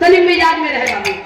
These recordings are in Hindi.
तनी मिजाज में रहेगा भी।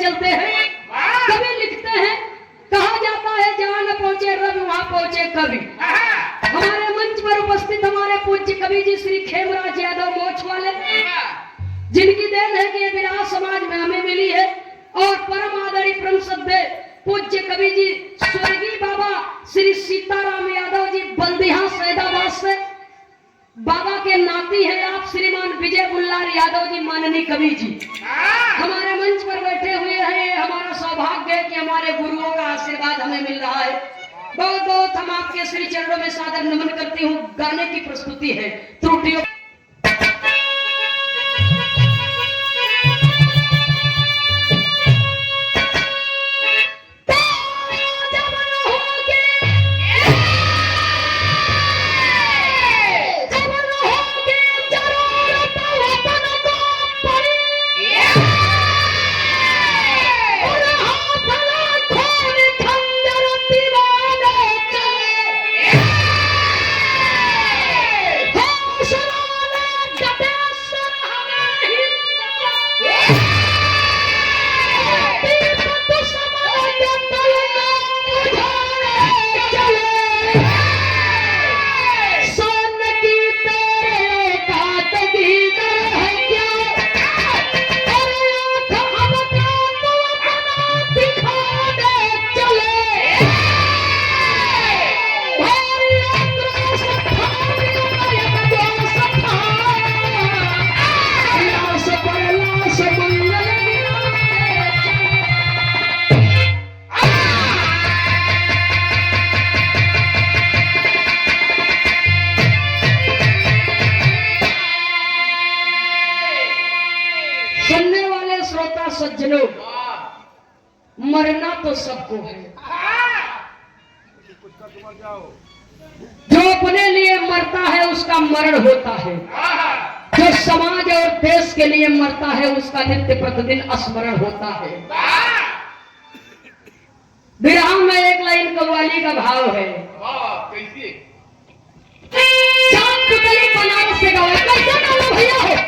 चलते हैं, कभी लिखते हैं, कहा जाता है जहां न पहुंचे रवि वहां पहुंचे कवि। हमारे मंच पर उपस्थित हमारे पूज्य कवि जी श्री खेमराज यादव मोछ वाले, जिनकी देन है कि ये विरासत समाज में हमें मिली है, और परम आदरणीय परम श्रद्धेय पूज्य कवि जी स्वर्गीय बाबा श्री सीताराम यादव जी बल्दिहा सैदाबाद से, बाबा के नाती हैं आप श्रीमान विजय बुल्लार यादव जी माननीय कवि जी हमारे मंच पर बैठे हुए हैं। हमारा सौभाग्य है कि हमारे गुरुओं का आशीर्वाद हमें मिल रहा है। बहुत बहुत हम आपके श्री चरणों में सादर नमन करती हूँ। गाने की प्रस्तुति है, त्रुटियों सज्जनों, मरना तो सबको है। जो अपने लिए मरता है उसका मरण होता है, जो समाज और देश के लिए मरता है उसका नित्य प्रतिदिन स्मरण होता है। विरह में एक लाइन कव्वाली का भाव है, चांद पुतली बनारस से गाओ, कैसे गाओ भैया हो।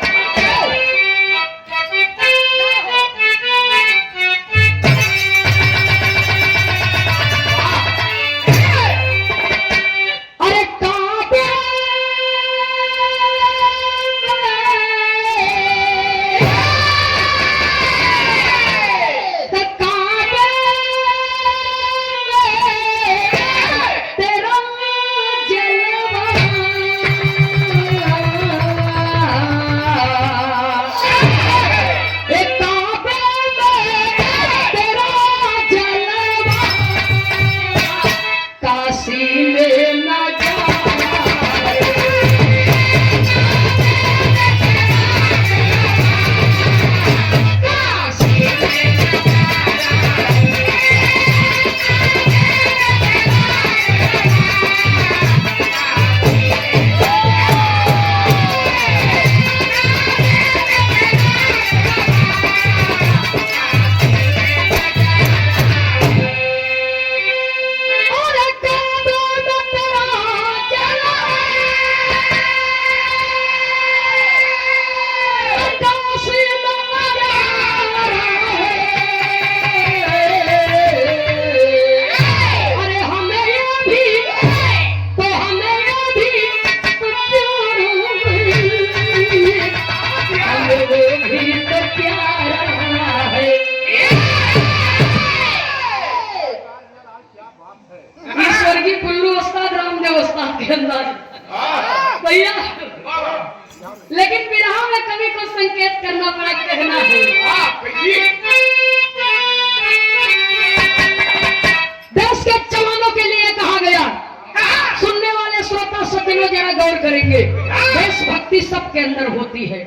सबके अंदर होती है।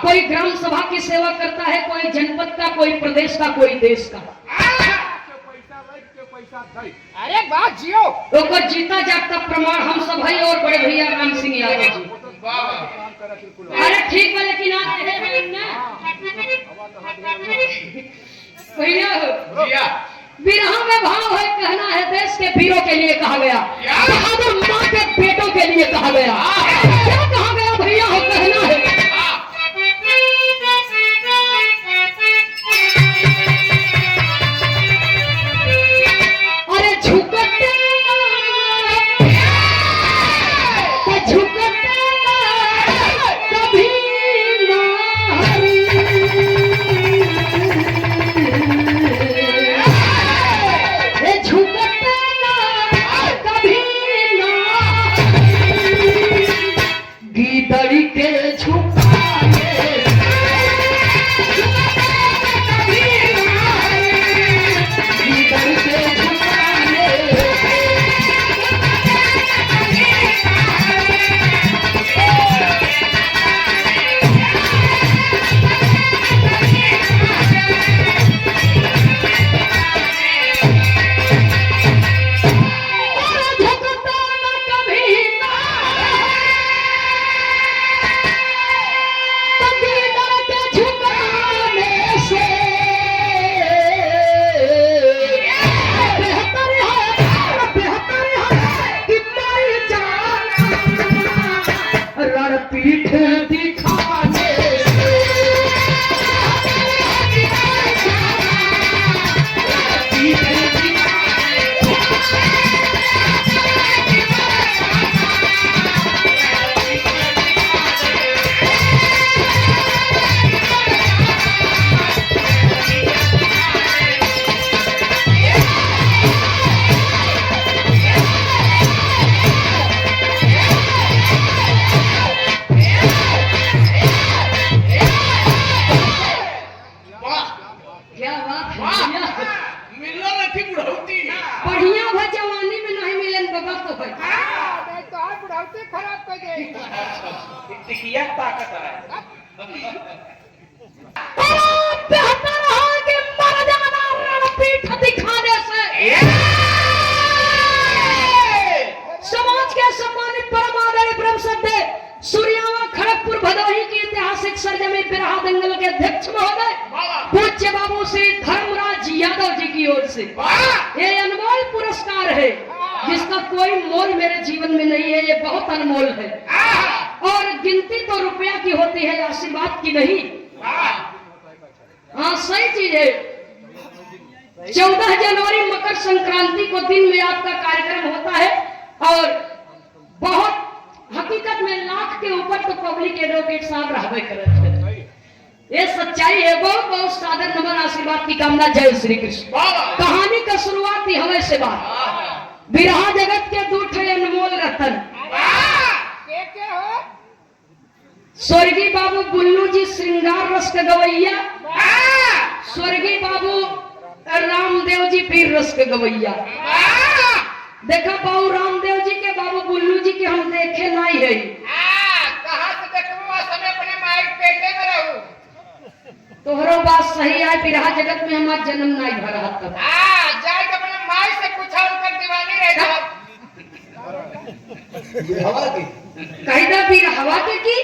कोई ग्राम सभा की सेवा करता है, कोई जनपद का, कोई प्रदेश का, कोई देश का। अरे बात जियो तो जीता जागता प्रमाण हम सब भाई और बड़े भैया राम सिंह यादव जी। अरे ठीक है, लेकिन आते हैं भैया विरह में भाव है, कहना है देश के वीरों के लिए कहा गया, बहादुर माँ के बेटों के लिए कहा गया। क्या कहा गया भैया हो, कहना है अरे झुकते कभी ना गीदड़ी के झुकाने गीदड़ी के झुकाने पीठ दिखाने बढ़िया भा जवानी में नहीं मिलन बाबा तो भाई तो आज बुढ़ाते खराब कर दे टिकिया ताकत है। बेहतर है कि मर जाना रणपीठ दिखाने से। समाज के सम्मानित परम आदरणीय ब्रह्म सत्य सूर्यावा खड़गपुर भदोही की ऐतिहासिक सरजमी बिरहा दंगल के अध्यक्ष महोदय पूज्य बाबू श्री धर्मराज यादव जी की ओर से ये अनमोल पुरस्कार है, जिसका कोई मोल मेरे जीवन में नहीं है। ये बहुत अनमोल है और गिनती तो रुपया की होती है, आशीर्वाद की नहीं। हाँ सही चीज है। 14 जनवरी मकर संक्रांति को दिन में आपका कार्यक्रम होता है और बहुत हकीकत में लाख के ऊपर तो पब्लिक एडवोकेट साहब रहबे करते हैं। ये सच्चाई है। बहुत बहुत सादर नमन, आशीर्वाद की कामना। जय श्री कृष्ण। कहानी का शुरुआत ही हमें से बात बिरहा जगत के दूठे अनमोल रतन के हो स्वर्गीय बाबू बुल्लू जी श्रृंगार रस के गवैया, स्वर्गीय बाबू रामदेव जी पीर रस के गवैया। देखा बाबू रामदेव जी के, बाबू बुल्लू जी के हम देखे नहीं है। कहाँ से देखूं, समय अपने माइक पेटे में रहूं। तोहरो बात सही है। बिरहा जगत में हमारा जन्म नहीं भरा तब जाए तो अपने माई से पूछा, उनका दीवानी रह जाओ। कायदा फिर हवा के की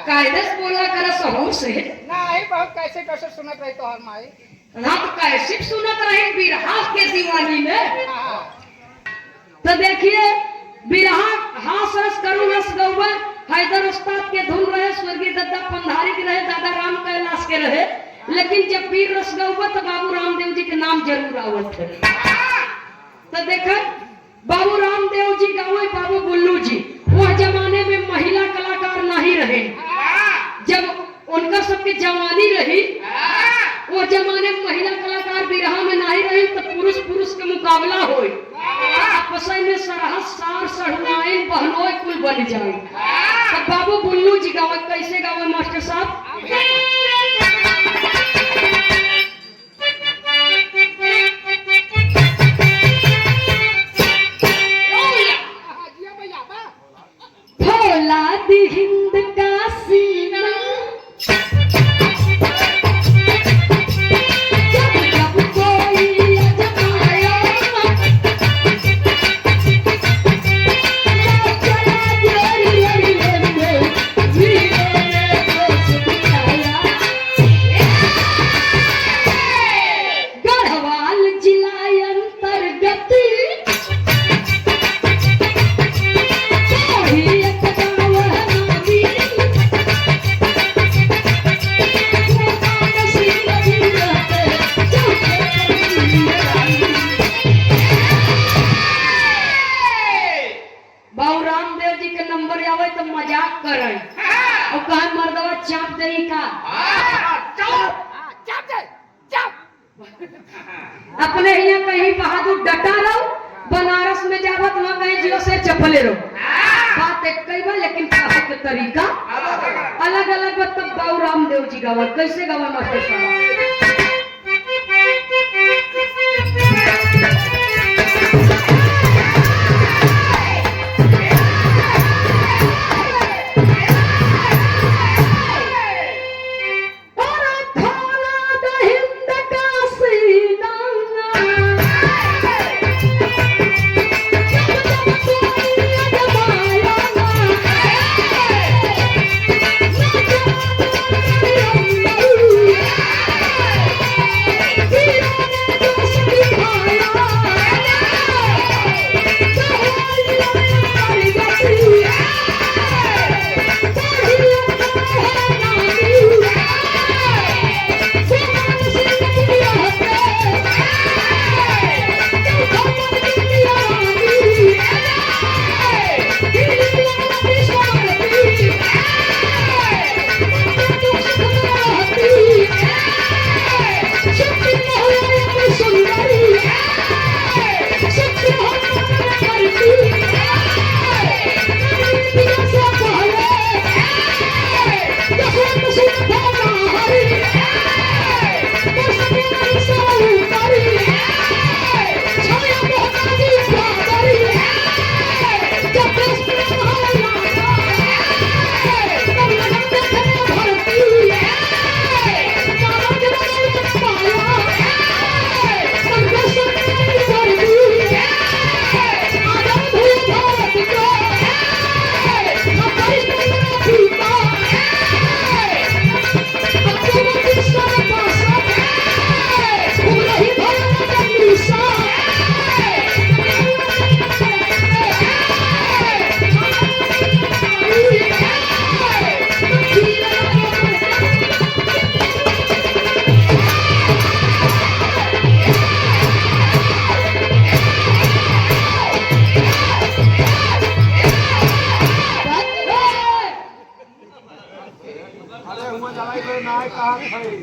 कायदे से बोला कर सहू से नहीं, बहुत कैसे कैसे सुनत रही तो हर माई ना तो कैसे सुनत रहे बिरहा के दीवानी में। तो देखिए बिरहा हास रस करुण रस गौवा हैदर उस्ताद के धुन रहे, स्वर्गीय दद्दा पंधारी के रहे, दादा राम कैलाश के रहे। लेकिन जब पीर रस गौवा तो बाबू रामदेव जी के नाम जरूर आवत है। तो देखा बाबू रामदेव जी गावे, बाबू बुल्लू जी वह जमाने में महिला कलाकार नहीं रहे। जब उनका सबकी जवानी रही, वो जमाने में महिला कलाकार बिरहा में नहीं रही, तो पुरुष पुरुष के मुकाबला होई, आपस में सरहद सार सढ़ुआइन बहनोई कुल बन जाए। तो बाबू बुल्लू जी गावे, कैसे गावे मास्टर साहब? भोला दी हिंद अपने यहाँ कहीं बहादुर डटा रहो, बनारस में जावत वहाँ कहीं जियो से चपले रहो। बात एक कई बार, लेकिन कहे के तरीका अलग अलग। मतलब बाबू रामदेव जी गावल कैसे गावा मास्टर साहब?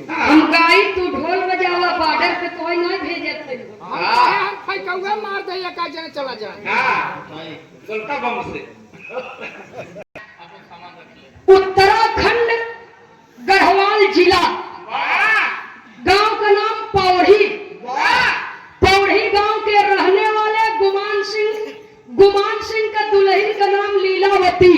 हम गाई तू ढोल बजावा बॉर्डर पे कोई नहीं भेजे थे। हम फैकौगा मार दे का जने चला जाए। हां चलता बम से। उत्तराखंड गढ़वाल जिला, गांव का नाम पौड़ी। पौड़ी गांव के रहने वाले गुमान सिंह का दुल्हन का नाम लीलावती।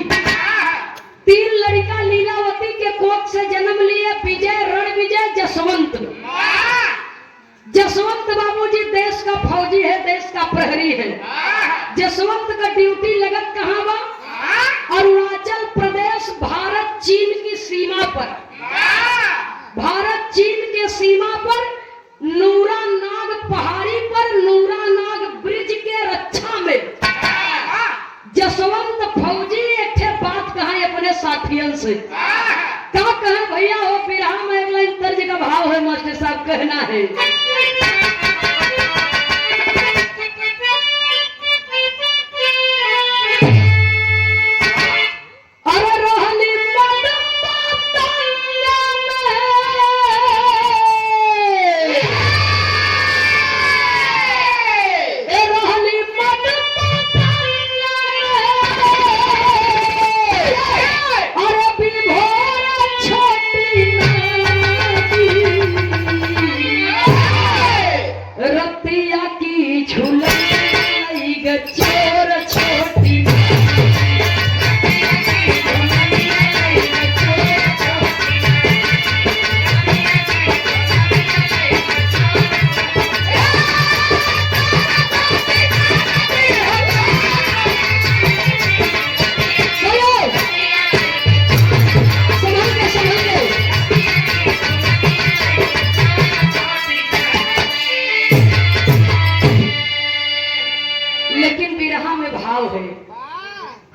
3 लड़का लीलावती के कोख से जन्म लिए विजय, रणविजय, जसवंत। जसवंत बाबूजी देश का फौजी है, देश का प्रहरी है। जसवंत का ड्यूटी लगत कहाँ बा? अरुणाचल प्रदेश, भारत चीन की सीमा पर। भारत चीन के सीमा पर नूरानाग पहाड़ी पर, नूरानाग ब्रिज के रक्षा में जसवंत फौजी एक बात कहा अपने साथियों से। क्या कहे भैया? हो बिरहा में एक लाइन तर्ज का भाव है मास्टर साहब, कहना है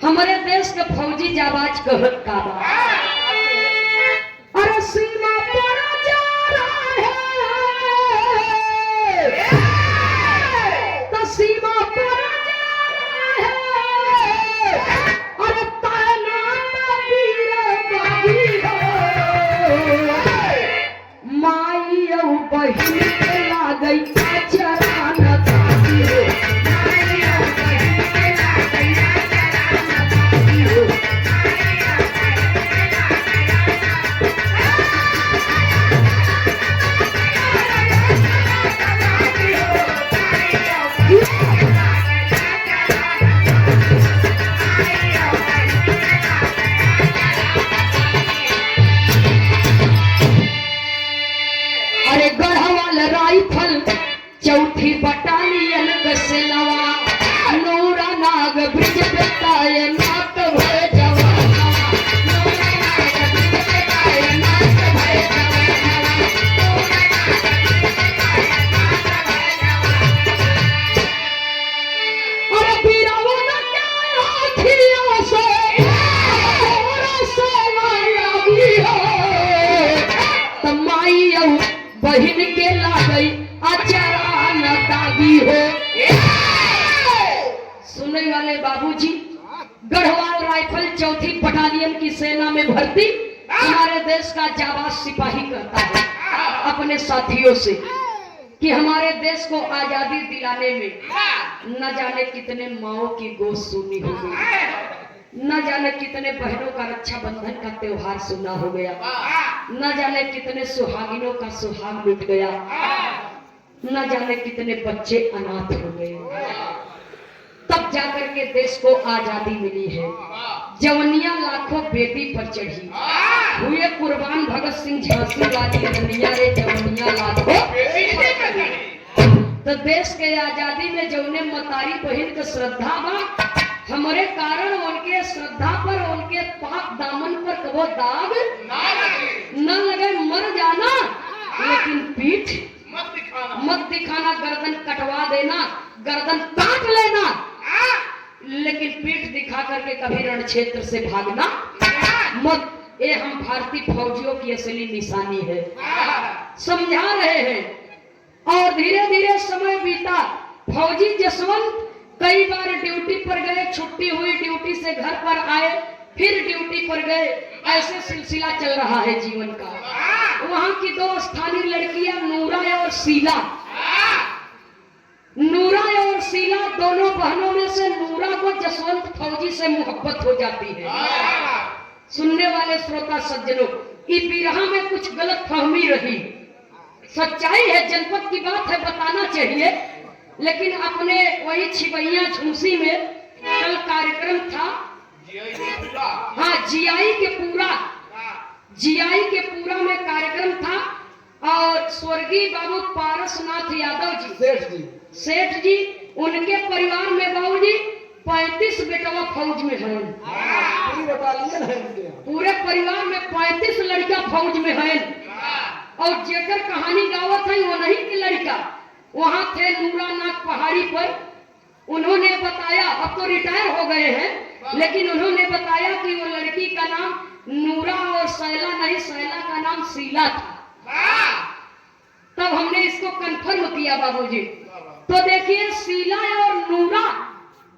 हमारे देश के फौजी जाबाज कहत का बा। अरे सीमा पर जा रहा है, तो सीमा पर जा रहा है। अरे तैनात वीर बागी हो, माई और बहिन गई अचरा न दागी हो अरे गढ़वाल राइफल चौथी बटालियन गसलवा नूरा नाग ब्रिज बताए नाक भय जवाना नूरा नाग ब्रिज बताए नाक भय जवाना अरे बीरावन क्या आखियों से और से लगी हो तमाई बहिन के लागई अचरा न दागी हो। सुनने वाले बाबूजी, गढ़वाल राइफल चौथी बटालियन की सेना में भर्ती हमारे देश का जाबाज सिपाही करता है अपने साथियों से कि हमारे देश को आजादी दिलाने में न जाने कितने माओ की गोश्त सुनी हो गई, न जाने कितने बहनों का रक्षाबंधन का त्योहार सुना हो गया, न जाने कितने सुहागिनों का सुहाग लुट गया, न जाने कितने बच्चे अनाथ हो गए। तब जाकर के देश को आजादी मिली है। जवनियां लाखों बेटी पर चढ़ी, हुए कुर्बान भगत सिंह झांसी वाली रनिया रे जवनियां लाखों। तो देश के आजादी में जौने मतारी बहन के श्रद्धा बा, हमारे कारण उनके श्रद्धा पर उनके पाक दामन पर कबो दाग न लगे, मर जाना लेकिन पीठ मत दिखाना, गर्दन कटवा देना, गर्दन काट लेना, लेकिन पीठ दिखा करके कभी रण क्षेत्र से भागना मत। ये हम भारतीय फौजियों की असली निशानी है, समझा रहे हैं। और धीरे धीरे समय बीता, फौजी जसवंत कई बार ड्यूटी पर गए, छुट्टी हुई, ड्यूटी से घर पर आए, फिर ड्यूटी पर गए, ऐसे सिलसिला चल रहा है जीवन का। वहां की दो स्थानीय लड़कियां नूरा और शीला, नूरा और शीला दोनों बहनों में से नूरा को जसवंत फौजी से मोहब्बत हो जाती है। सुनने वाले श्रोता सज्जनों, इस बिरहा में कुछ गलत फहमी रही, सच्चाई है, जनपद की बात है, बताना चाहिए, लेकिन अपने वही छिपैया झुमसी में कल कार्यक्रम था। हाँ, जीआई के पूरा में कार्यक्रम था और स्वर्गीय बाबू पारसनाथ यादव जी सेठ जी उनके परिवार में बाबूजी 35 बेटवा फौज में है, पूरे परिवार में 35 लड़का फौज में है। और जेकर कहानी गावत है वो नहीं की लड़का वहां थे नूरानाथ पहाड़ी पर। उन्होंने बताया, अब तो रिटायर हो गए हैं, लेकिन उन्होंने बताया कि वो लड़की का नाम नूरा और शैला नहीं, शैला का नाम शीला था। तब हमने इसको कंफर्म किया बाबूजी। तो देखिए, शीला और नूरा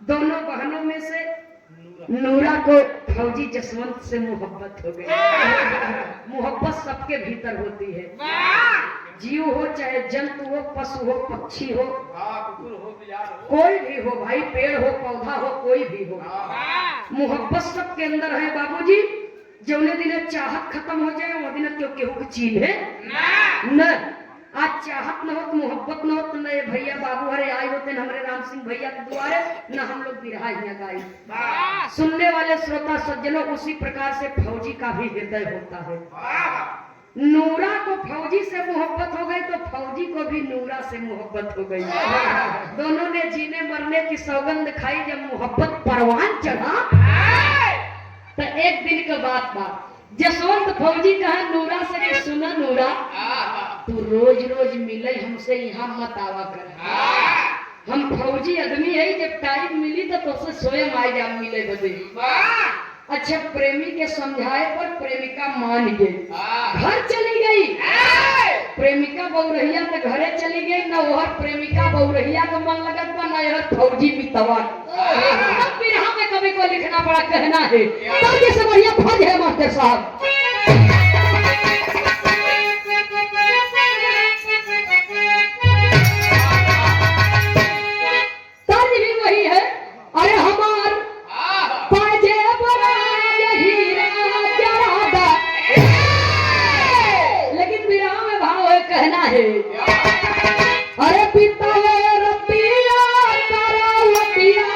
दोनों बहनों में से नूरा को फौजी जसवंत से मोहब्बत हो गई। मोहब्बत सबके भीतर होती है, जीव हो चाहे जंतु हो, पशु हो, पक्षी हो, कोई भी हो भाई, पेड़ हो, पौधा हो, कोई भी हो, मोहब्बत सबके अंदर है बाबूजी। जौने दिन चाहत खत्म हो जाए वो दिन क्यों केहू चीन है न। आज चाहत न हो तो मोहब्बत न हो तो न भैया बाबू हरे आए होते न हमारे राम सिंह भैया के द्वारे, न हम लोग बिरहा गाई। सुनने वाले श्रोता सज्जनों, उसी प्रकार से फौजी का भी हृदय होता है। नूरा को फौजी से मोहब्बत हो गई तो फौजी को भी नूरा से मोहब्बत हो गई। दोनों ने जीने मरने की सौगंध खाई। जब मोहब्बत परवान चढ़ा तो एक दिन के बाद जसवंत फौजी कहा नूरा से कि सुना नूरा, तू रोज रोज मिले हमसे यहाँ मत आवा कर। हम फौजी आदमी है, जब टाइम मिली तो तुझसे स्वयं आए जा मिले बदे। अच्छा, प्रेमी के समझाए पर प्रेमिका मान गई, घर चली गई। प्रेमिका बहुरहिया तो घरे चली गई, न वह प्रेमिका बहुरहिया का मन लगत बा, न यह फौजी भी तवा। फिर हमें कभी को लिखना पड़ा, कहना है फौजी से बढ़िया फौज है मास्टर साहब। है। अरे बितावे रतिया करावतिया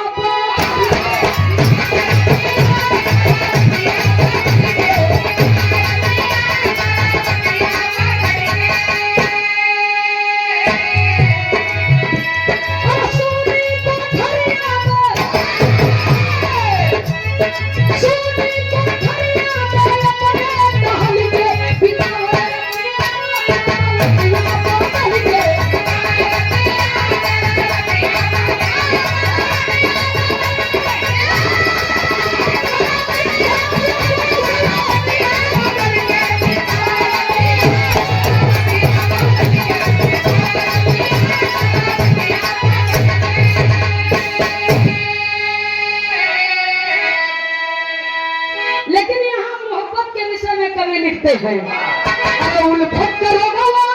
लिखते हैं। अरे उल्फत करो गवा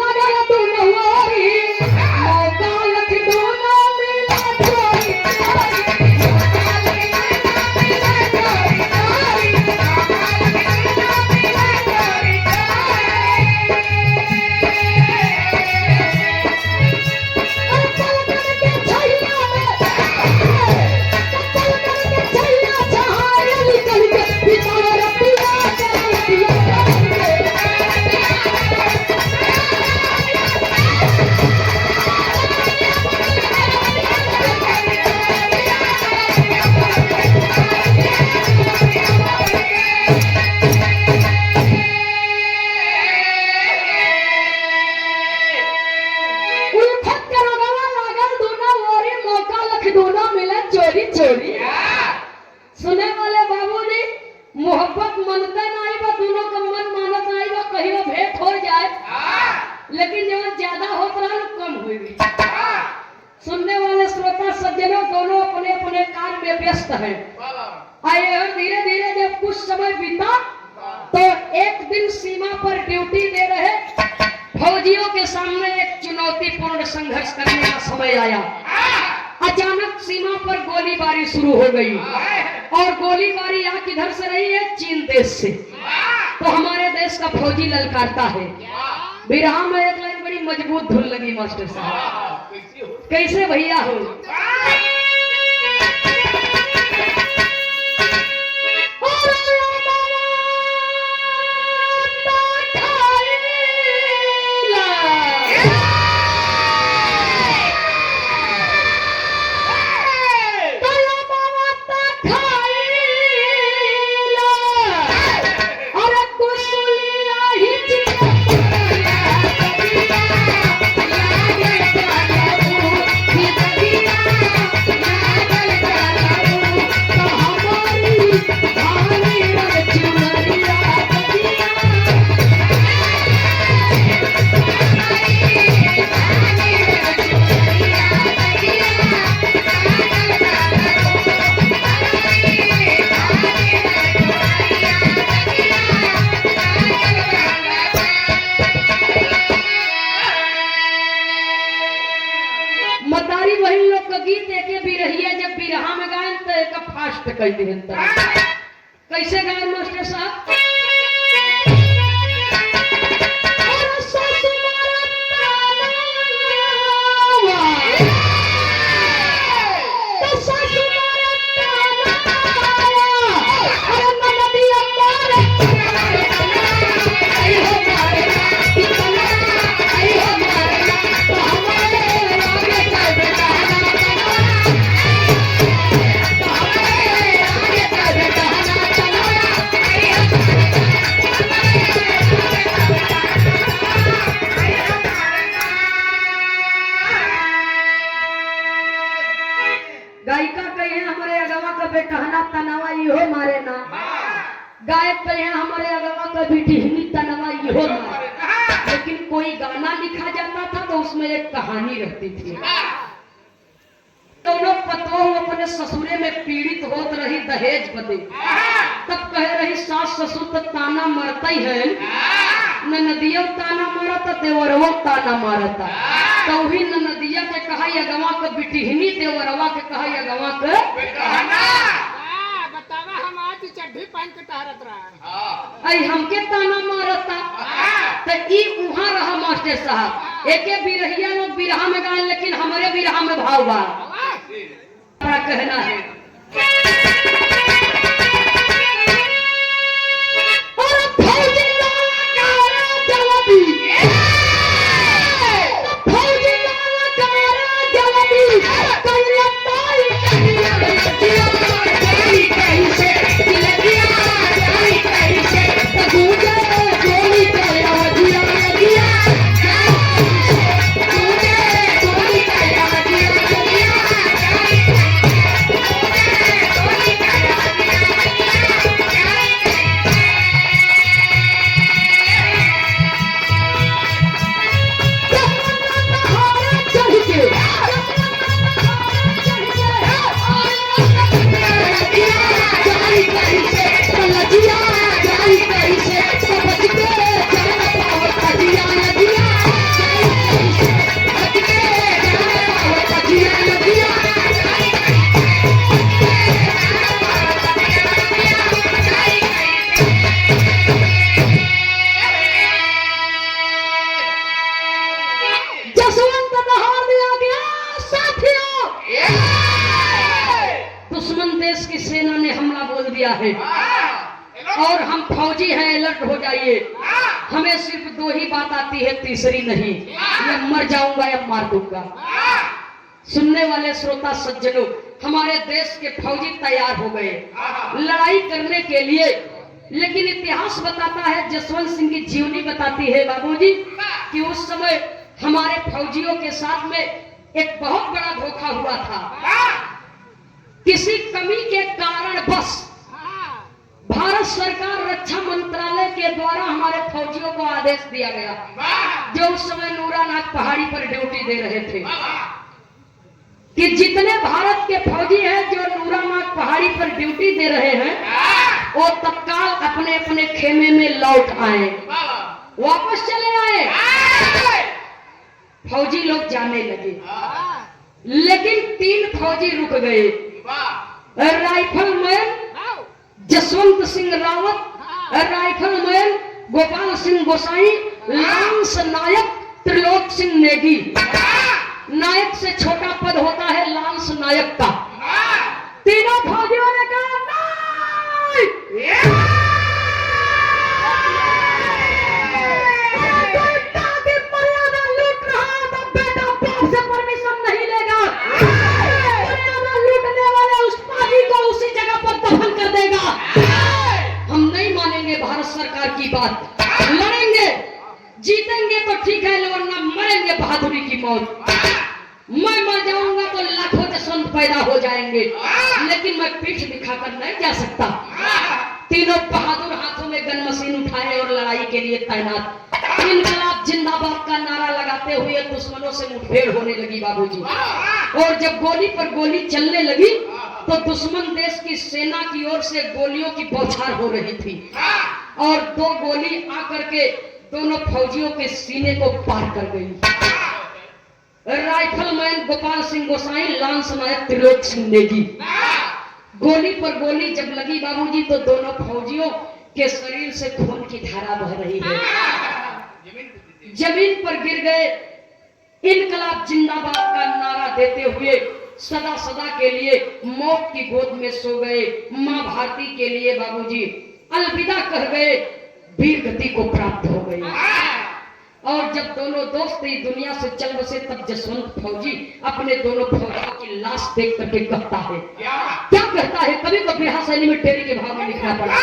लगल तू नवारी मौका लख दोना मिला चोरी सुने वाले बाबूजी मोहब्बत मनते नहीं बा दोनों का मन मानत नहीं बा कहीं भेंट हो जाए लेकिन जब ज्यादा होत रहा कम हुई। सुनने वाले श्रोता सज्जनों दोनों अपने अपने कार्य में व्यस्त हैं। आए और धीरे धीरे जब कुछ समय बीता तो एक दिन सीमा पर ड्यूटी दे रहे फौजियों के सामने एक चुनौतीपूर्ण संघर्ष करने का समय आया। अचानक सीमा पर गोलीबारी शुरू हो गई और गोलीबारी यहाँ किधर से रही है? चीन देश से। तो हमारे देश का फौजी ललकारता है। बिरहा में एक लाइन बड़ी मजबूत धुन लगी मास्टर साहब। कैसे भैया हो? कह दिहन कैसे गाय मास्टर साहब? गायिका कहे हमारे अगवा का बेटहना तनवा इहो मारे ना। गायक कहे हमारे अगवा का बेटहनी तनवा इहो मारे। लेकिन कोई गाना लिखा जाता था तो उसमें एक कहानी रहती थी। दोनों पतोह अपने ससुरे में पीड़ित होत रही दहेज बदे। तब कह रही सास ससुर तो ताना मरता ही है, नदिया ताना मारता देवरवा ताना मारता। तो भी नदिया के कहा अगवा के बिटिहनी देवरवा के कहा अगवा के बतावा हम आज चड्ढी पहन के टहरत रहा। हाँ आई हमके ताना मारता तो ई उहाँ रहा मास्टर साहब। एके बिरहिया लोग बिरहा में गाए, लेकिन हमारे बिरहा में भाव बा। क्या कहना है? और फौजी लाला कारा जलबी, फौजी लाला कारा जलबी, कहिया ताई कहिया जाई कैसे, लगिया जाई कैसे, तबूजा गोली कया दिया दिया, तबूजा गोली कया दिया दिया, जसवंत दहाड़ दिया गया साथियों। दुश्मन देश की सेना ने हमला बोल दिया है और हम फौजी हैं, अलर्ट हो जाइए। हमें सिर्फ दो ही बात आती है, तीसरी नहीं। या मर जाऊंगा या मार दूंगा। सुनने वाले श्रोता सज्जनों, हमारे देश के फौजी तैयार हो गए लड़ाई करने के लिए। लेकिन इतिहास बताता है, जसवंत सिंह की जीवनी बताती है बाबूजी, कि उस समय हमारे फौजियों के साथ में एक बहुत बड़ा धोखा हुआ था। किसी कमी के कारण बस भारत सरकार रक्षा मंत्रालय के द्वारा हमारे फौजियों को आदेश दिया गया, जो उस समय नूरानाग पहाड़ी पर ड्यूटी दे रहे थे, कि जितने भारत के फौजी हैं जो नूरानाग पहाड़ी पर ड्यूटी दे रहे हैं, वो तत्काल अपने अपने खेमे में लौट आए, वापस चले आए। फौजी लोग जाने लगे, लेकिन 3 फौजी रुक गए। राइफलमैन जसवंत सिंह रावत, राइफलमैन गोपाल सिंह गोसाई, लांस नायक त्रिलोक सिंह नेगी। नायक से छोटा पद होता है लांस नायक का। तीनों फौजियों ने कहा मर्यादा लूट रहा है तो बेटा बाप से परमिशन नहीं लेगा। मर्यादा लूटने वाले उस पाजी को उसी जगह पर दफन कर देगा। हम नहीं मानेंगे भारत सरकार की बात, लड़ेंगे, जीतेंगे तो ठीक है, वरना मरेंगे बहादुरी की मौत। मैं मर जाऊंगा तो लाखों जसवंत पैदा हो जाएंगे, लेकिन मैं पीठ दिखाकर नहीं जा सकता। तीनों बहादुर हाथों में गन मशीन उठाए और लड़ाई के लिए तैनात। इनकलाब जिंदाबाद का नारा लगाते हुए दुश्मनों से मुठभेड़ होने लगी बाबूजी। और जब गोली पर गोली चलने लगी तो दुश्मन देश की सेना की ओर से गोलियों की बौछार हो रही थी, और 2 गोली आकर के दोनों फौजियों के सीने को पार कर गई। राइफलमैन गोपाल सिंह गोसाई, लांस नायक त्रिलोक सिंह नेगी। गोली पर गोली जब लगी बाबूजी तो दोनों फौजियों के शरीर से खून की धारा बह रही है, जमीन पर गिर गए। इनकलाब जिंदाबाद का नारा देते हुए सदा सदा के लिए मौत की गोद में सो गए। मां भारती के लिए बाबूजी अलविदा कह गए, वीर गति को प्राप्त हो गई। और जब दोनों दोस्त इस दुनिया से चल बसे, तब जसवंत फौजी अपने दोनों फौजियों की लाश देख करके कहता है, क्या कहता है? कभी को बिरहा शैली में टेरी के भाव में लिखना पड़ा।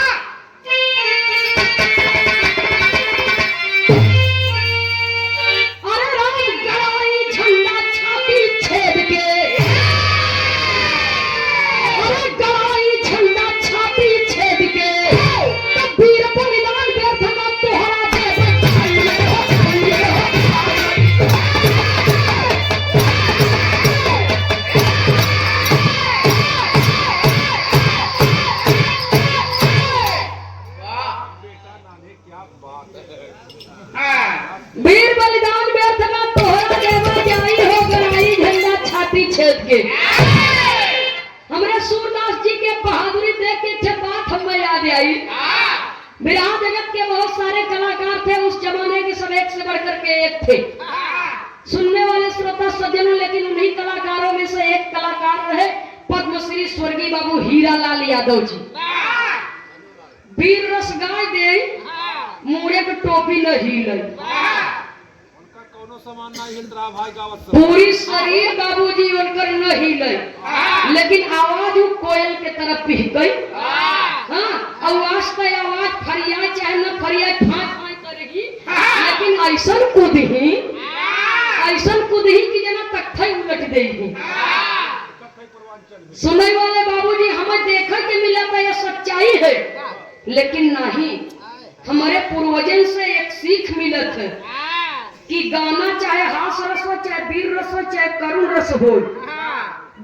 अरे राम गड़ाई झंडा छाती छेद के, अरे गड़ाई झंडा छाती छेद के, तब वीर बलिदान व्यर्थ न तोहरा वीर बलिदान व्यर्थ का तोहरा देवा जाई हो गड़ाई झंडा छाती छेद के। हमरे सूरदास जी के बहादुरी देख के जब बात हमें याद आई। बिरहा जगत के बहुत सारे कलाकार थे उस जमाने के, सब एक से बढ़कर के एक थे। सुनने वाले श्रोता सज्जनों, लेकिन उन्हीं कलाकारों में से एक कलाकार रहे पद्मश्री स्वर्गीय बाबू हीरालाल यादव जी। वीर रस गाय दे मुड़े के टोपी न हिले, सामान ना हिल रहा भाई गावत पूरी शरीर बाबूजी उनकर न हिले, लेकिन आवाज वो कोयल के तरफ पिह गई। हाँ, आवाज तो आवाज फरियाद चाहे न फरियाद फाँच फाँच करेगी, लेकिन ऐसा कुदही की जना तख्ते उलट देगी। सुनने वाले बाबूजी, हमें देखा के मिला था यह सच्चाई है, लेकिन नहीं, हमारे पूर्वजन से एक सीख मिलत है कि गाना चाहे हास रस हो, चाहे वीर रस हो, चाहे करुण रस हो,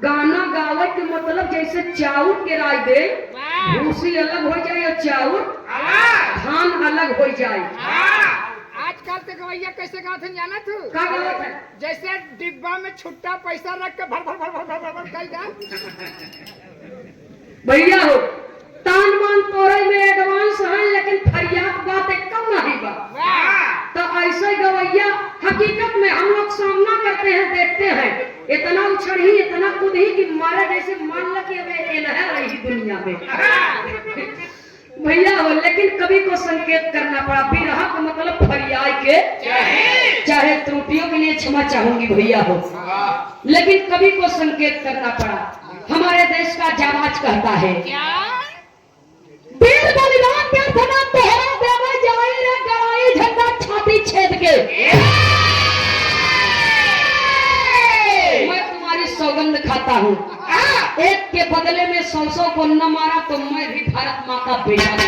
गाना गावे के मतलब जैसे चाउर के राय दे, भूसी अलग हो जाए और चाउर धान अलग हो जाए। आजकल तो गवैया कैसे गाते हैं जाना तू? का गावत है? जैसे डिब्बा में छुट्टा पैसा रख के भर भर भर भर भर भर कई गा। भैया हो, तान मान तोरे में एडवांस है, लेकिन फरियाद बात एक कम नहीं बा। तो ऐसे गवैया हकीकत में हम लोग सामना करते हैं, देखते हैं, इतना उछड़ी इतना कूदी कि मारे जैसे मान लगे रही दुनिया में। भैया हो, लेकिन कभी को संकेत करना पड़ा। बिरहा का मतलब फरियाद के चाहे त्रुटियों के लिए क्षमा चाहूंगी भैया हो, लेकिन कभी को संकेत करना पड़ा। हमारे देश का जाबाज कहता है, वीर बलिदान के थना तोहरा देवे जाई रे गड़ाई झंडा छाती छेद के। मैं तुम्हारी सौगंध खाता हूँ, एक के बदले में 100 को न मारा तो मैं भी भारत माँ का बेटा हूँ।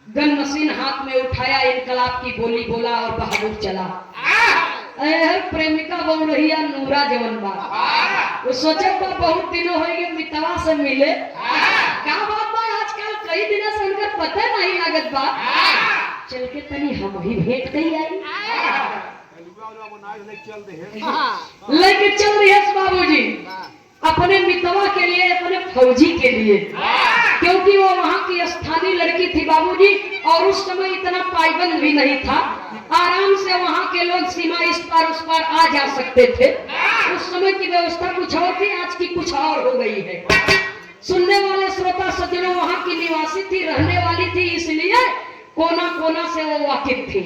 गन मशीन हाथ में उठाया, इनकलाब की बोली बोला और बहादुर चला। हर प्रेमिका बोल रही है नूरा जवन बा, वो सोचे बा बहुत दिनों हो गए मितवा से मिले। क्या बात बा, आजकल कई दिनों से उनका पता नहीं लागत बा, चल के तनी हम ही भेंट कही आई। लेके चल रही है बाबूजी अपने मितवा के लिए, अपने फौजी के लिए, क्योंकि वो वहाँ की स्थानीय लड़की थी बाबूजी, और उस समय इतना पाबंद भी नहीं था, आराम से वहाँ के लोग सीमा इस पार उस पार आ जा सकते थे। उस समय की व्यवस्था कुछ और थी, आज की कुछ और हो गई है। सुनने वाले श्रोता सज्जनों, वहाँ की निवासी थी, रहने वाली थी, इसलिए कोना कोना से वो वाकिफ थी।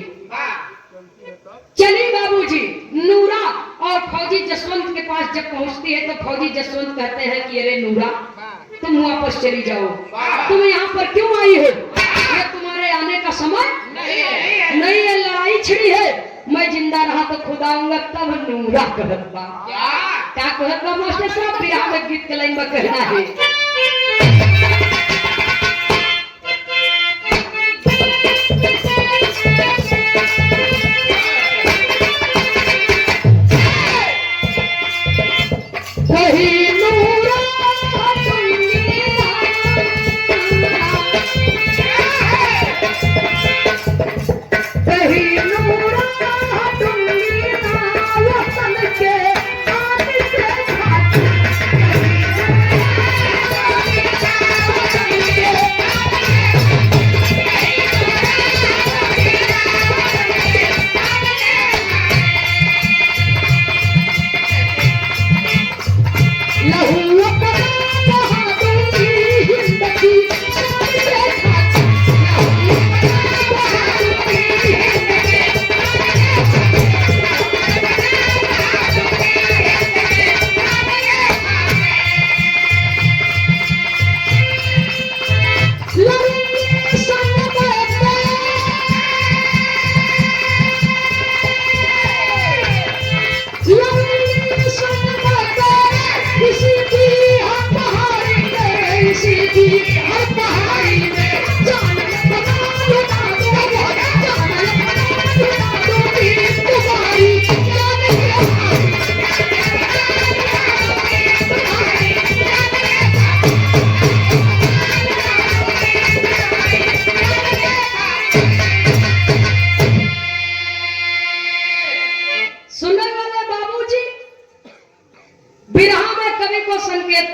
चली बाबूजी नूरा और फौजी जसवंत के पास जब पहुंचती है तो फौजी जसवंत कहते हैं कि अरे नूरा, तुम वापस चली जाओ, तुम यहाँ पर क्यों आई हो? ये तुम्हारे आने का समय नहीं है, लड़ाई छिड़ी है, मैं जिंदा रहा तो खुदाऊंगा। तब नूरा कहत बा, क्या कहत बा मास्टर साहब? बिहार में गीत के लाइन में कहना है,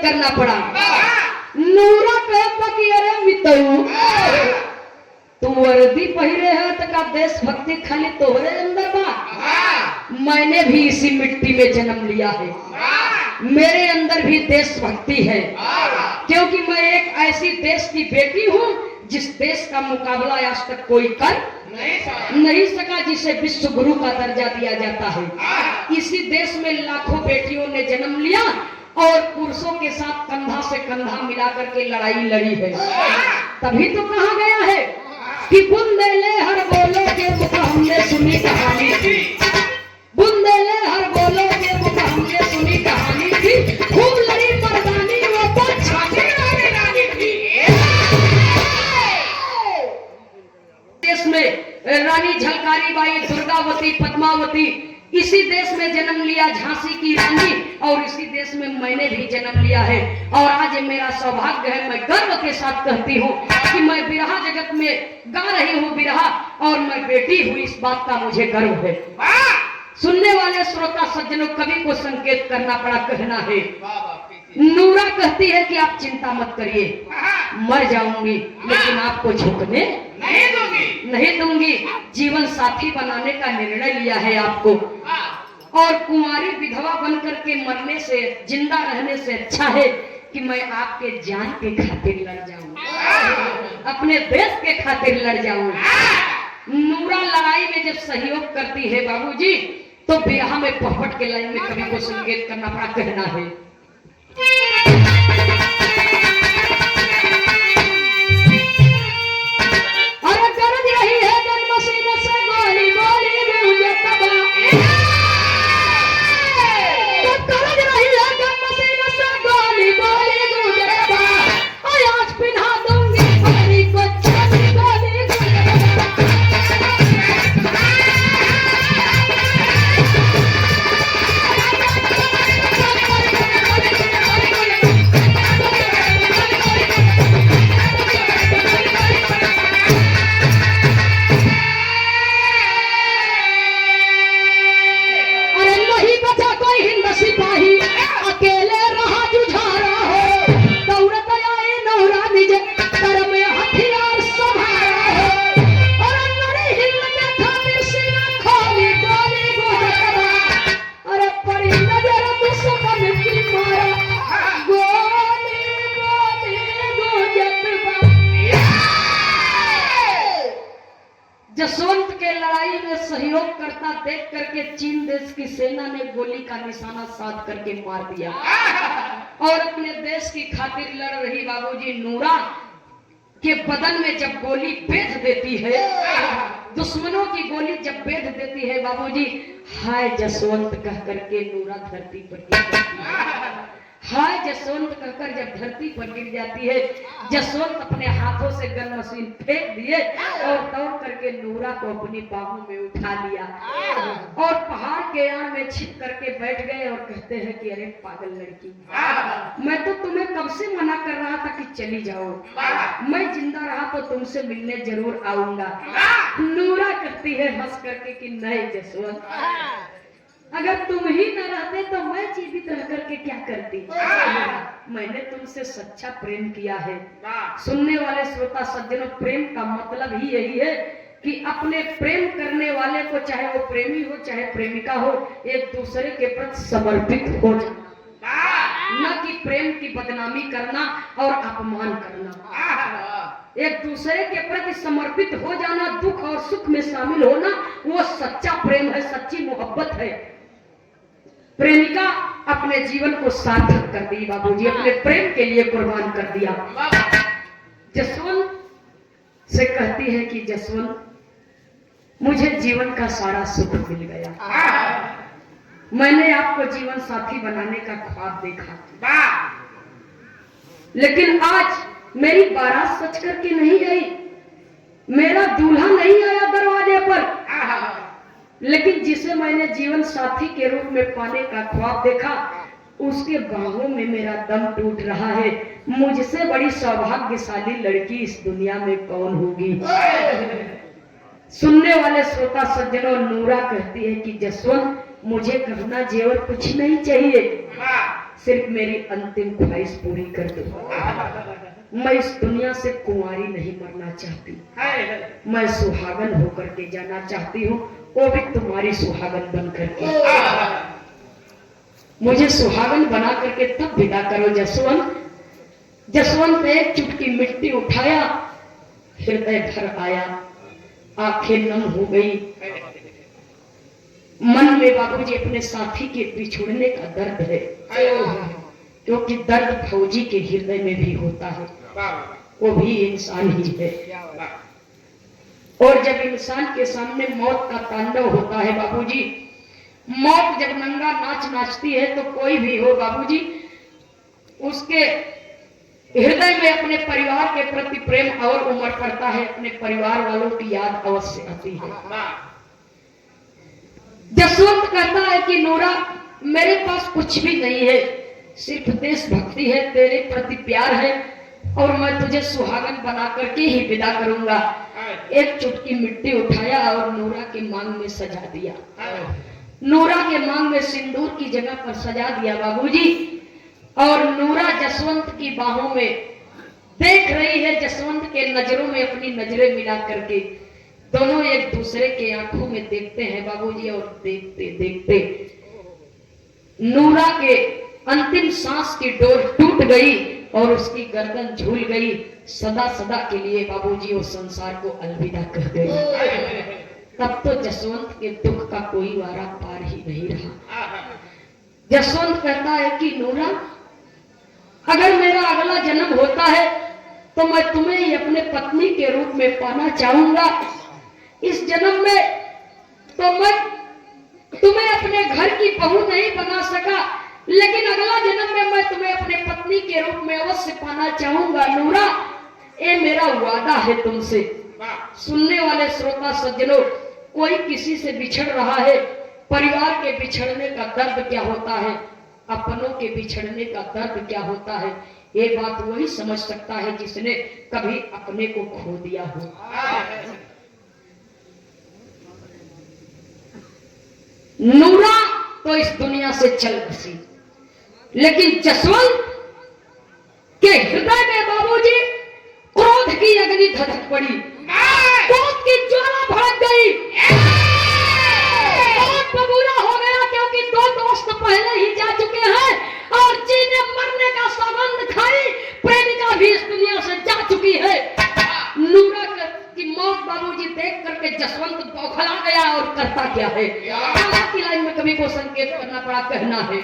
करना पड़ा। नूरा कहता कि अरे मितऊ तू वर्दी पहिरे है तो का देशभक्ति खाली तोहरे अंदर बा। मैंने भी इसी मिट्टी में जन्म लिया है, मेरे अंदर भी देशभक्ति है, क्योंकि मैं एक ऐसी देश की बेटी हूँ जिस देश का मुकाबला आज तक कोई कर नहीं सका, जिसे विश्व गुरु का दर्जा दिया जाता है। इसी देश में लाखों बेटियों ने जन्म लिया और पुरुषों के साथ कंधा से कंधा मिलाकर के लड़ाई लड़ी है। तभी तो कहा गया है कि बुंदेले हर बोलो के मुख हमने सुनी कहानी थी, बुंदेले हर बोलो के मुख हमने सुनी कहानी थी, खूब लड़ी मर्दानी वो तो छाती रानी थी। देश में रानी झलकारी बाई, दुर्गावती, पद्मावती, इसी देश में जन्म लिया झांसी की रानी, और इसी देश में मैंने भी जन्म लिया है। और आज मेरा सौभाग्य है, मैं गर्व के साथ कहती हूँ कि मैं बिरहा जगत में गा रही हूँ बिरहा, और मैं बेटी हुई, इस बात का मुझे गर्व है। सुनने वाले श्रोता सज्जनों, कवि को संकेत करना पड़ा, कहना है। नूरा कहती है कि आप चिंता मत करिए, मर जाऊंगी लेकिन आपको झुकने नहीं दूंगी। जीवन साथी बनाने का निर्णय लिया है आपको, और कुंवारी विधवा बनकर के मरने से, जिंदा रहने से अच्छा है कि मैं आपके जान के खातिर लड़ जाऊं, अपने देश के खातिर लड़ जाऊं। नूरा लड़ाई में जब सहयोग करती है बाबूजी, तो बिरहा में पहपट के लाइन में कवि को संकेत करना पड़ा, कहना है। अरे गरज रही है जनमसीन से गोली गोली गूंजे तबा, तो गरज रही है जनमसीन से गोली गोली गूंजे तबा, आज पिन्हा दूंगी गोली को गोली गोली गूंजे तबा। जसवंत के लड़ाई में सहयोग करता देख करके चीन देश की सेना ने गोली का निशाना साध करके मार दिया, और अपने देश की खातिर लड़ रही बाबूजी नूरा के बदन में जब गोली बेध देती है, दुश्मनों की गोली जब बेध देती है बाबूजी, हाय जसवंत कह करके नूरा धरती पर गिर जाती है। हाय जसवंत कहकर जब धरती पर गिर जाती है, जसवंत अपने हाथों से गन मशीन फेंक दिए और दौड़ करके नूरा को अपनी बाहों में उठा लिया, और पहाड़ के आड़ में छिप करके बैठ गए और कहते हैं कि अरे पागल लड़की, मैं तो तुम्हें कब से मना कर रहा था कि चली जाओ, मैं जिंदा रहा तो तुमसे मिलने जरूर आऊंगा। नूरा कहती है हंस करके कि नहीं जसवंत, अगर तुम ही न रहते तो मैं जीवित रह करके क्या करती। मैंने तुमसे सच्चा प्रेम किया है। सुनने वाले श्रोता सज्जनों, प्रेम का मतलब ही यही है कि अपने प्रेम करने वाले को, चाहे वो प्रेमी हो चाहे प्रेमिका हो, एक दूसरे के प्रति समर्पित हो जाना, न कि प्रेम की बदनामी करना और अपमान करना। एक दूसरे के प्रति समर्पित हो जाना, दुख और सुख में शामिल होना, वो सच्चा प्रेम है, सच्ची मोहब्बत है। प्रेमिका अपने जीवन को सार्थक कर दी बाबूजी, अपने प्रेम के लिए कुर्बान कर दिया। जसवंत से कहती है कि जसवंत, मुझे जीवन का सारा सुख मिल गया, मैंने आपको जीवन साथी बनाने का ख्वाब देखा, लेकिन आज मेरी बारात सच करके नहीं आई, मेरा दूल्हा नहीं आया दरवाजे पर, लेकिन जिसे मैंने जीवन साथी के रूप में पाने का ख्वाब देखा, उसके बाहों में मेरा दम टूट रहा है। मुझसे बड़ी सौभाग्यशाली लड़की इस दुनिया में कौन होगी। सुनने वाले श्रोता सज्जनों, नूरा कहती है कि जसवंत, मुझे गहना जेवर कुछ नहीं चाहिए, सिर्फ मेरी अंतिम ख्वाहिश पूरी कर दो। मैं इस दुनिया से कुंवारी नहीं मरना चाहती, मैं सुहागन होकर के जाना चाहती हूँ, वो भी तुम्हारी सुहागन बन करके। मुझे सुहागन बना करके तब विदा करो जसवंत। जसवंत ने एक चुटकी मिट्टी उठाया, हृदय भर आया, आंखें नम हो गई। मन में बाबूजी अपने साथी के बिछुड़ने का दर्द है, क्योंकि दर्द फौजी के हृदय में भी होता है, वो भी इंसान ही है। और जब इंसान के सामने मौत का तांडव होता है बाबूजी, मौत जब नंगा नाच नाचती है, तो कोई भी हो बाबूजी, उसके हृदय में अपने परिवार के प्रति प्रेम और उमड़ पड़ता है, अपने परिवार वालों की याद अवश्य आती है। जसवंत कहता है कि नूरा, मेरे पास कुछ भी नहीं है, सिर्फ देशभक्ति है, तेरे प्रति प्यार है, और मैं तुझे सुहागन बना करके ही विदा करूंगा। एक चुटकी मिट्टी उठाया और नूरा के मांग में सजा दिया। नूरा के मांग में सिंदूर की जगह पर सजा दिया बाबूजी। और नूरा जसवंत की बाहों में देख रही है, जसवंत के नजरों में अपनी नजरें मिला करके दोनों एक दूसरे के आंखों में देखते हैं बाबूजी। और देखते देखते नूरा के अंतिम सांस की डोर टूट गई और उसकी गर्दन झूल गई। सदा सदा के लिए बाबूजी वो संसार को अलविदा कर गई। तब तो जसवंत के दुख का कोई वारा पार ही नहीं रहा। जसवंत कहता है कि नूरा, अगर मेरा अगला जन्म होता है तो मैं तुम्हें ही अपने पत्नी के रूप में पाना चाहूंगा। इस जन्म में तो मैं तुम्हें अपने घर की बहू नहीं बना सका, लेकिन अगला जन्म में मैं तुम्हें अपने पत्नी के रूप में अवश्य पाना चाहूंगा। नूरा, ये मेरा वादा है तुमसे। सुनने वाले श्रोता सज्जनों, कोई किसी से बिछड़ रहा है, परिवार के बिछड़ने का दर्द क्या होता है, अपनों के बिछड़ने का दर्द क्या होता है, ये बात वही समझ सकता है जिसने कभी अपने को खो दिया हो। नूरा तो इस दुनिया से चल बसी, लेकिन जसवंत के हृदय में बाबूजी क्रोध की अग्नि धधक पड़ी, क्रोध की ज्वाला भड़क गई। बहुत बबूला हो गया, क्योंकि दो दोस्त पहले ही जा चुके हैं और जीने मरने का सौगंध खाई, प्रेमिका भी इस दुनिया से जा चुकी है। नूरा की मौत बाबूजी देख करके जसवंत बौखला गया और करता क्या है। की लाइन में कभी को संकेत करना पड़ा, कहना है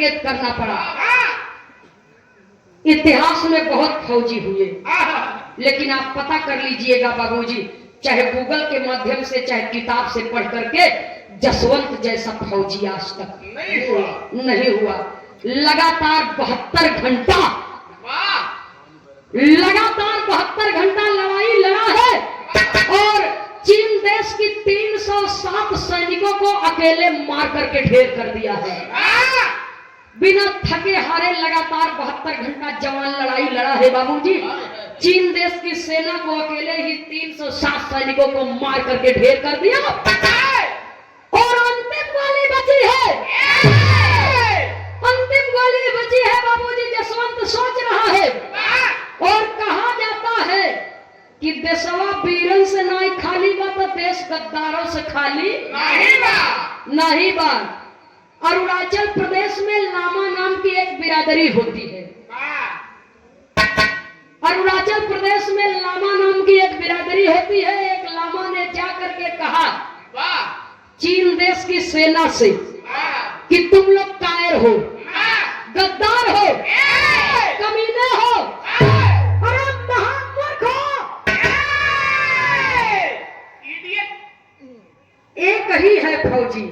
संकेत करना पड़ा। इतिहास में बहुत फौजी हुए, लेकिन आप पता कर लीजिएगा बाबूजी, चाहे गूगल के माध्यम से चाहे किताब से पढ़ करके, जसवंत जैसा फौजी आज तक नहीं हुआ। लगातार 72 घंटा लड़ाई लड़ा है और चीन देश की 307 सैनिकों को अकेले मार करके ढेर कर दिया है। बिना थके हारे लगातार 72 घंटा जवान लड़ाई लड़ा है बाबूजी। चीन देश की सेना को अकेले ही 307 सैनिकों को मार करके ढेर कर दिया और अंतिम गोली बची है बाबूजी। जसवंत सोच रहा है और कहा जाता है कि देशवा वीरन से नहीं खाली बा तो देश गद्दारों से खाली नहीं बा। अरुणाचल प्रदेश में लामा नाम की एक बिरादरी होती है। अरुणाचल प्रदेश में लामा नाम की एक बिरादरी होती है। एक लामा ने जाकर के कहा चीन देश की सेना से कि तुम लोग कायर हो, गद्दार हो, कमीने हो, अरे महामूर्ख हो। एक ही है फौजी,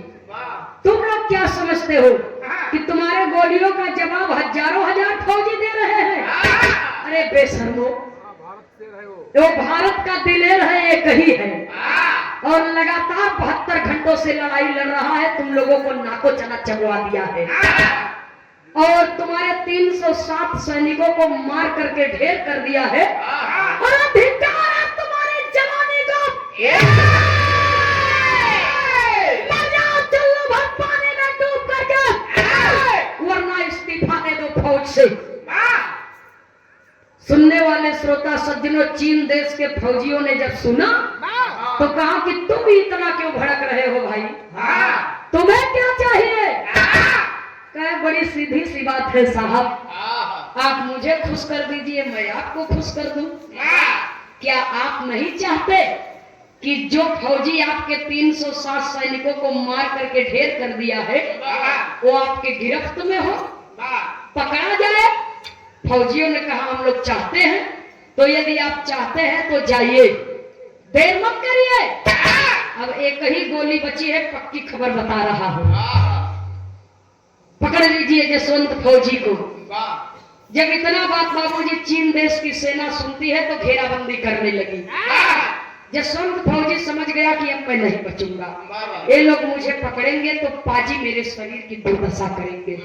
तुम लोग क्या समझते हो कि तुम्हारे गोलियों का जवाब हजारों हजार फौजी दे रहे हैं? अरे बेशर्मो, वो भारत का दिलेर है, एक ही है और लगातार 72 घंटों से लड़ाई लड़ रहा है। तुम लोगों को नाको चना चबवा दिया है और तुम्हारे 307 सैनिकों को मार करके ढेर कर दिया है और अधिकार है तुम्हारी जवानी को। चलो भर पानी में डूब करके, वरना इस्तीफा दे दो फौज से। सुनने वाले श्रोता सज्जनों, चीन देश के फौजियों ने जब सुना तो कहा कि तुम इतना क्यों भड़क रहे हो भाई, तुम्हें क्या चाहिए? कहे बड़ी सीधी सी बात है साहब, आप मुझे खुश कर दीजिए, मैं आपको खुश कर दूं। क्या आप नहीं चाहते कि जो फौजी आपके 307 सैनिकों को मार करके ढेर कर दिया है वो आपके गिरफ्त में हो, पकड़ा जाए? फौजियों ने कहा हम लोग चाहते हैं, तो यदि आप चाहते हैं तो जाइए, देर मत करिए। अब एक ही गोली बची है, पक्की खबर बता रहा हूं, पकड़ लीजिए जसवंत फौजी को। जब इतना बात बाबूजी चीन देश की सेना सुनती है तो घेराबंदी करने लगी। जसवंत फौजी समझ गया कि अब मैं नहीं बचूंगा, ये लोग मुझे पकड़ेंगे तो पाजी मेरे शरीर की दुर्दशा करेंगे।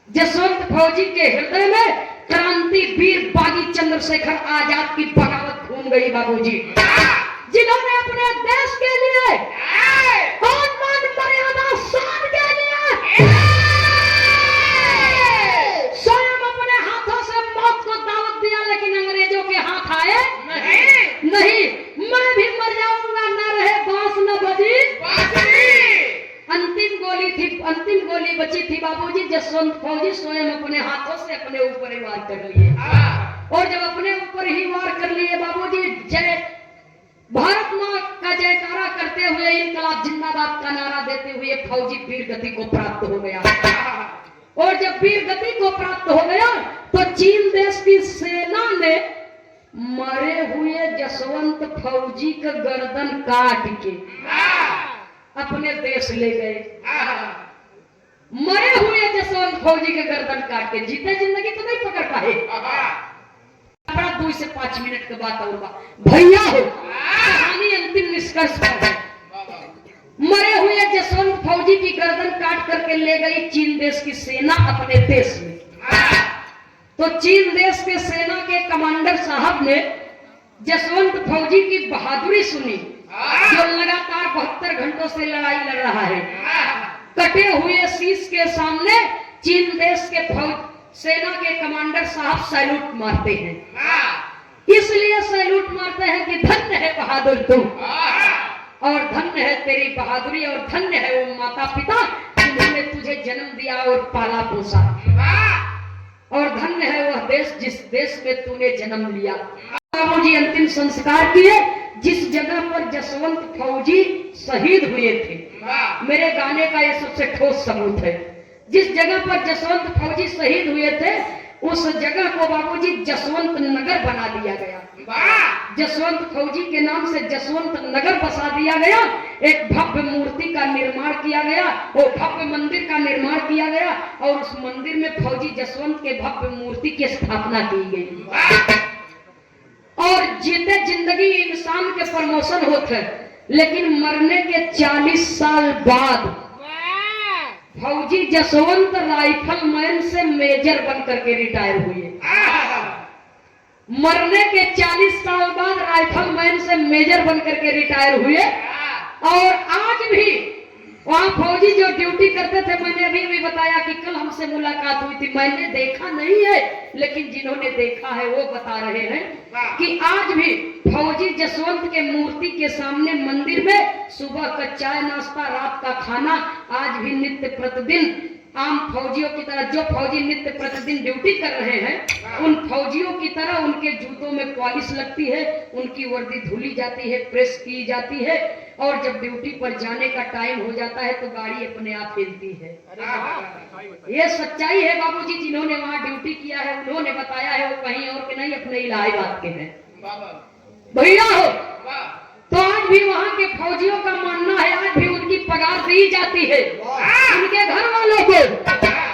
जसवंत फौजी के हृदय में क्रांति वीर बागी चंद्रशेखर आजाद की बगावत घूम गई बाबूजी, जिन्होंने अपने देश के लिए मान मर्यादा शान के लिए स्वयं अपने हाथों से मौत को दावत दिया, लेकिन अंग्रेजों के हाथ आए नहीं। मैं भी मर जाऊंगा, न रहे बांस न बजी। अंतिम गोली बची थी बाबूजी। जसवंत फौजी स्वयं अपने हाथों से अपने ऊपर ही वार कर लिए और जब अपने ऊपर ही वार कर लिए बाबूजी, जय भारत मां का जयकारा करते हुए, इनकलाब जिंदाबाद का नारा देते हुए फौजी वीर गति को प्राप्त हो गया। और जब वीर गति को प्राप्त हो गया तो चीन देश की सेना ने मरे हुए जसवंत फौजी का गर्दन काट के अपने देश ले गए। मरे हुए जसवंत फौजी के गर्दन काट के, जीते जिंदगी तो नहीं पकड़ पाए। 2 से 5 मिनट के बाद होगा भैया हो, कहानी अंतिम निष्कर्ष पर है। मरे हुए जसवंत फौजी की गर्दन काट करके ले गई चीन देश की सेना अपने देश में। तो चीन देश के सेना के कमांडर साहब ने जसवंत फौजी की बहादुरी सुनी, जो लगातार 72 घंटों से लड़ाई लड़ रहा है। कटे हुए शीश के सामने चीन देश के सेना के कमांडर साहब सैल्यूट मारते हैं। इसलिए सैल्यूट मारते हैं कि धन्य है बहादुर तुम, और धन्य है तेरी बहादुरी, और धन्य है वो माता पिता जिन्होंने तुझे जन्म दिया और पाला पोसा, और धन्य है वह देश जिस देश में तूने जन्म लिया। बाबूजी अंतिम संस्कार किए जिस जगह पर जसवंत फौजी शहीद हुए थे। मेरे गाने का ये सबसे ठोस सबूत है। जिस जगह पर जसवंत फौजी शहीद हुए थे उस जगह को बाबूजी जसवंत नगर बना दिया गया। जसवंत फौजी के नाम से जसवंत नगर बसा दिया गया। एक भव्य मूर्ति का निर्माण किया गया, वो भव्य मंदिर का निर्माण किया गया और उस मंदिर में फौजी जसवंत के भव्य मूर्ति की स्थापना की गई। और जीते जिंदगी इंसान के प्रमोशन होते, लेकिन मरने के 40 साल बाद फौजी जसवंत राइफलमैन से मेजर बनकर के रिटायर हुए। मरने के 40 साल बाद राइफलमैन से मेजर बनकर के रिटायर हुए। और आज भी वहां फौजी जो ड्यूटी करते थे, मैंने अभी बताया कि कल हमसे मुलाकात हुई थी, मैंने देखा नहीं है लेकिन जिन्होंने देखा है वो बता रहे हैं कि आज भी फौजी जसवंत के मूर्ति के सामने मंदिर में सुबह का चाय नाश्ता, रात का खाना आज भी नित्य प्रतिदिन आम फौजियों की तरह, जो फौजी नित्य प्रतिदिन ड्यूटी कर रहे हैं उन फौजियों की तरह उनके जूतों में पॉलिश लगती है, उनकी वर्दी धुली जाती है, प्रेस की जाती है और जब ड्यूटी पर जाने का टाइम हो जाता है तो गाड़ी अपने आप हिलती है। ये सच्चाई है बाबूजी, जिन्होंने वहां ड्यूटी किया है उन्होंने बताया है, वो कहीं और के नहीं अपने इलाहाबाद के हैं भैया हो। तो आज भी वहां के फौजियों का मानना है, आज भी उनकी पगार दी जाती है उनके घर वालों को।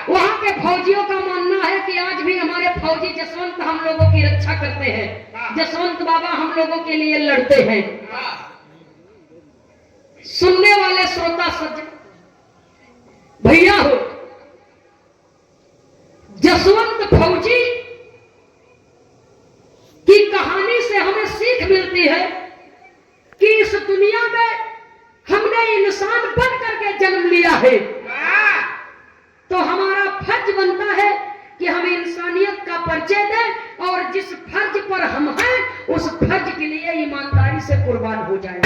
वहां के फौजियों का मानना है कि आज भी हमारे फौजी जसवंत हम लोगों की रक्षा करते हैं, जसवंत बाबा हम लोगों के लिए लड़ते हैं। सुनने वाले श्रोता सज्जन भैया हो, जसवंत फौजी की कहानी से हमें सीख मिलती है कि इस दुनिया में हमने इंसान बन करके जन्म लिया है तो हमारा फर्ज बनता है कि हम इंसानियत का परिचय दें और जिस फर्ज पर हम हैं उस फर्ज के लिए ईमानदारी से कुर्बान हो जाएं।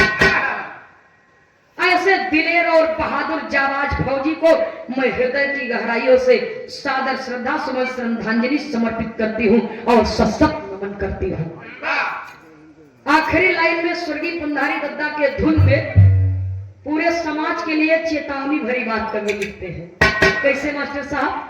ऐसे दिलेर और बहादुर जाबाज फौजी को मैं हृदय की गहराइयों से सादर श्रद्धा सुमन श्रद्धांजलि समर्पित करती हूँ और सशक्त नमन करती हूँ। आखिरी लाइन में स्वर्गीय पंधारी दद्दा के धुन में पूरे समाज के लिए चेतावनी भरी बात करके लिखते हैं। कैसे मास्टर साहब?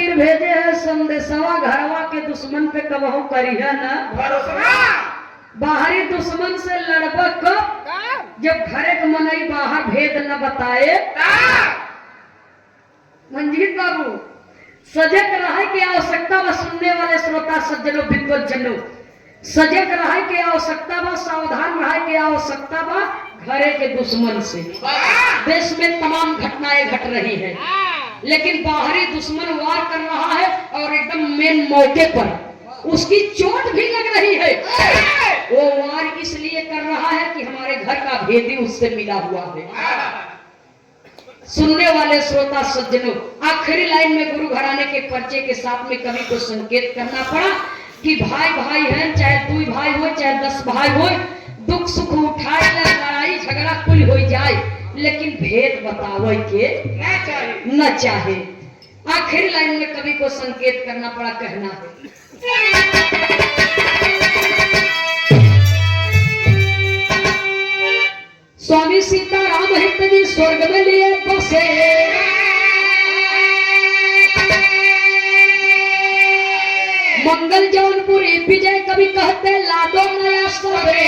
भेजे है संदेशवा घरवा के दुश्मन पे कबहू करिया ना भरोसा। बाहरी दुश्मन से लड़ब कब जब घरे के मनई बाहर भेद न बताए। मंजीत बाबू सजग रहे की आवश्यकता व सुनने वाले श्रोता सज्जनों विद्वत जनों सजग रहे की आवश्यकता व सावधान रहे की आवश्यकता व घरे के दुश्मन से। देश में तमाम घटनाएं घट रही हैं लेकिन बाहरी दुश्मन वार कर रहा है और एकदम मेन मौके पर उसकी चोट भी लग रही है। वो वार इसलिए कर रहा है कि हमारे घर का भेदी उससे मिला हुआ है। सुनने वाले श्रोता सज्जनों आखिरी लाइन में गुरु घराने के पर्चे के साथ में कवि को संकेत करना पड़ा कि भाई भाई हैं, चाहे 2 भाई हो चाहे 10 भाई हो, दुख सुख उठाए लड़ाई झगड़ा कुल हो जाए, लेकिन भेद बतावे के ना चाहिए। न चाहे। आखिरी लाइन में कवि को संकेत करना पड़ा, कहना है स्वामी सीताराम हित जी स्वर्ग में लिए बसे, मंगल जौनपुरी विजय कवि कहते लादो नया सवेरे।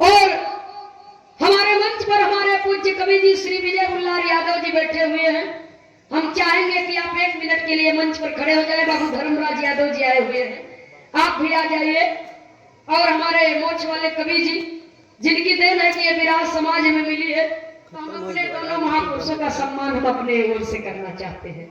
और हमारे मंच पर हमारे पूज्य कवि जी श्री विजय बुल्लार यादव जी बैठे हुए हैं। हम चाहेंगे कि आप 1 मिनट के लिए मंच पर खड़े हो जाए। बाबू धर्मराज यादव जी आए हुए हैं, आप भी आ जाइए। और हमारे मोछ वाले कवि जी, जिनकी देन है कि ये विराट समाज में मिली है, तो हम अपने दोनों महापुरुषों का सम्मान हम अपने ओर से करना चाहते हैं।